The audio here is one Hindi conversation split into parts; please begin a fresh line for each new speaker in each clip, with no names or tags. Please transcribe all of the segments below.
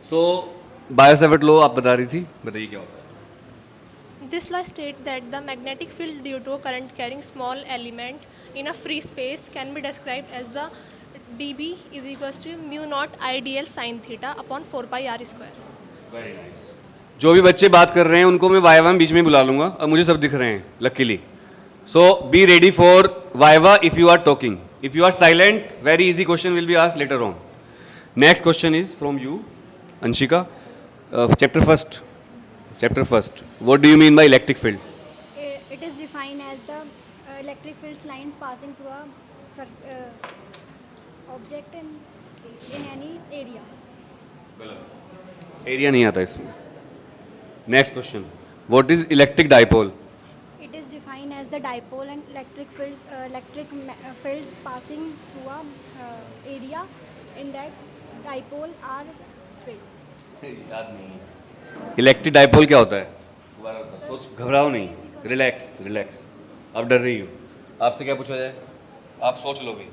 सो बायोसेवर्ट लॉ आप बता रही थी, बताइए क्या होता है।
This law states that the magnetic field due to a current carrying small element in a free space can be described as the dB is equals to mu naught I dl sin theta upon 4 pi r square.
Very nice. जो भी बच्चे बात कर रहे हैं उनको मैं वाइवा में बीच में बुला लूंगा, अब मुझे सब दिख रहे हैं luckily. So be ready for viva if you are talking. If you are silent, very easy question will be asked later on. Next question is from you, Anshika. Chapter first, what do you mean by electric field?
It is defined as the electric fields lines passing through a object in any area.
Area नहीं आता इसमें। Next question, what is electric dipole?
It is defined as the dipole and electric fields passing through a area in that dipole are straight.
याद नहीं। इलेक्ट्रिक डाइपोल क्या होता है? सोच, घबराओ नहीं, रिलैक्स रिलैक्स। आप डर रही हो, आपसे क्या पूछा जाए? आप सोच लो भी।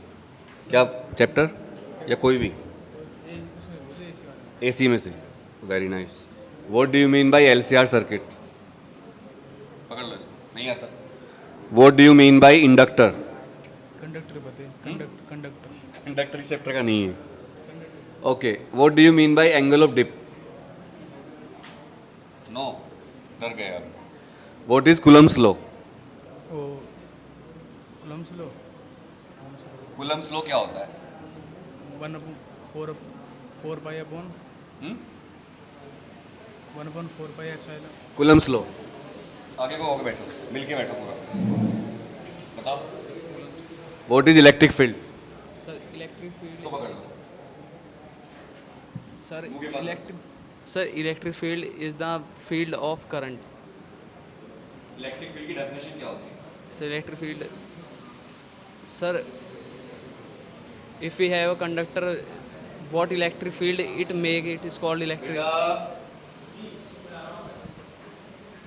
क्या चैप्टर या कोई भी? एसी में से। Very nice. What do you mean by LCR circuit? पकड़ लो इसको, नहीं आता। What do you mean by inductor?
Conductor बते कंडक्टर
कंडक्टर इस चैप्टर का नहीं है। Okay, what do you mean by angle of dip? No, डर गए आप। What is Coulomb's law?
ओ कुलम्स लो
कूलम्स लॉ क्या होता है?
4 pi upon 1/4 pi epsilon.
Coulomb's law. आगे को होके बैठो, मिलके बैठो पूरा, बताओ। What is electric field?
Sir electric field
इसको पकड़ लो।
सर
मुंह के पास।
Electric field is the field of current.
Electric field की डेफिनेशन क्या होती है?
Sir electric field sir if we have a conductor, what electric field it make, it is called electric.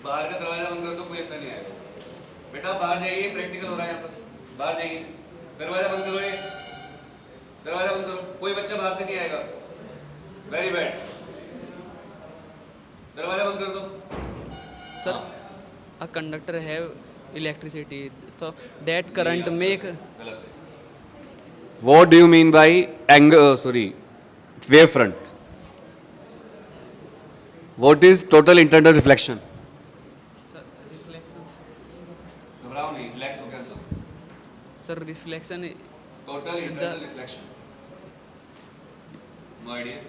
बाहर का दरवाजा बंद कर दो, कोई इतना नहीं आएगा। बेटा बाहर जाइए, प्रैक्टिकल हो रहा है यहाँ पर। बाहर जाइए, दरवाजा बंद करो, ये दरवाजा बंद करो, कोई बच्चा बाहर से नहीं आएगा। वेरी बैड, दरवाजा बंद कर दो।
Sir, a conductor have electricity, so that current make.
गलत है। What do you mean by wave front? What is total internal reflection?
Sir reflection.
घबराओ नहीं, रिलैक्स हो गया तो।
Sir reflection.
Total internal
The-
reflection. No idea.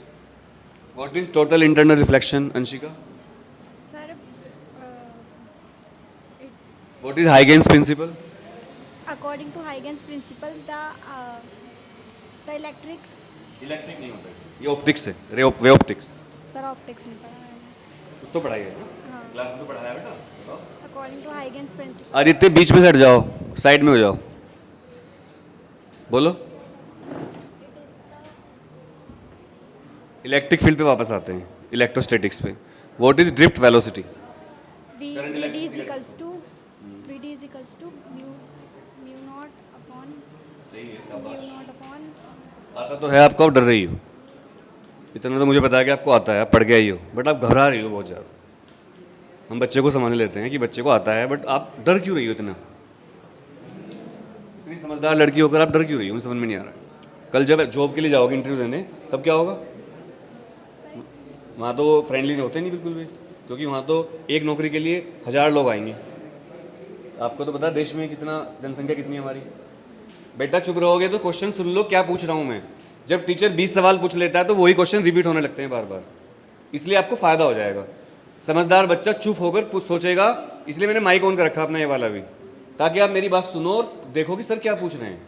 What is total internal reflection, Anshika?
Sir,
What is Huygens principle?
according to Huygens principle, the electric
electric नहीं होता है, ये ऑप्टिक्स है, वे ऑप्टिक्स।
sir optics नहीं पढ़ा मैंने।
कुछ तो पढ़ाई है ना,
हाँ।
क्लास में तो पढ़ाया बेटा। बताओ।
According to Huygens principle.
Aditya बीच में से हट जाओ, साइड में हो जाओ, बोलो। इलेक्ट्रिक फील्ड पे वापस आते हैं, इलेक्ट्रोस्टैटिक्स पे। What is drift velocity? Current
VD is
electricity.
equals to mu naught upon
सही है,
mu
शाबाश।
naught upon
आता तो है आपको, आप डर रही हो। इतना तो मुझे पता है कि आपको आता है, आप पढ़ गया ही हो, बट आप घबरा रही हो बहुत ज़्यादा। हम बच्चे को समझ लेते हैं कि बच्चे को आता है, बट आप डर क्यों रही हो इतना? इतनी समझदार लड़की होकर आप डर क्यों रही हो, मुझे समझ में नहीं आ रहा है। कल जब जॉब के लिए जाओगे इंटरव्यू देने, तब क्या होगा? वहाँ तो फ्रेंडली होते नहीं बिल्कुल भी, क्योंकि वहाँ तो एक नौकरी के लिए 1000 लोग आएंगे। आपको तो पता है देश में कितना जनसंख्या कितनी है हमारी। बेटा चुप रहोगे तो क्वेश्चन सुन लो क्या पूछ रहा हूँ मैं। जब टीचर 20 सवाल पूछ लेता है तो वही क्वेश्चन रिपीट होने लगते हैं बार बार, इसलिए आपको फ़ायदा हो जाएगा। समझदार बच्चा चुप होकर सोचेगा, इसलिए मैंने माइक ऑन कर रखा अपना ये वाला भी, ताकि आप मेरी बात सुनो और देखो कि सर क्या पूछ रहे हैं।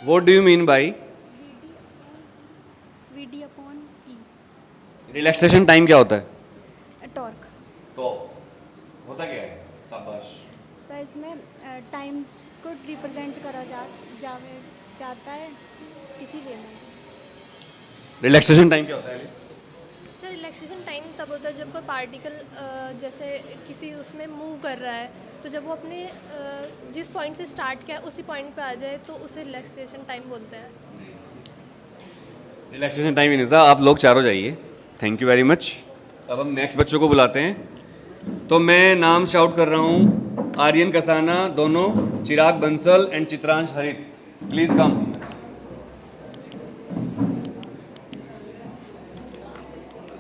What do you mean by
VD upon E
relaxation time? क्या होता है?
torque.
तो होता क्या है? शाबाश।
सर इसमें टाइम्स को रिप्रेजेंट करा जाता है इसीलिए मैं
रिलैक्सेशन टाइम क्या होता है?
सर रिलैक्सेशन टाइम तब होता है जब कोई पार्टिकल जैसे किसी उसमें मूव कर रहा है, तो जब वो अपने जिस पॉइंट से स्टार्ट किया उसी पॉइंट पे आ जाए तो उसे रिलैक्सेशन टाइम बोलते हैं।
रिलैक्सेशन टाइम ही नहीं था। आप लोग चारों जाइए, थैंक यू वेरी मच। अब हम नेक्स्ट बच्चों को बुलाते हैं। तो मैं नाम शाउट कर रहा हूँ, आर्यन कसाना दोनों, चिराग बंसल एंड चित्रांश हरित, प्लीज़ कम।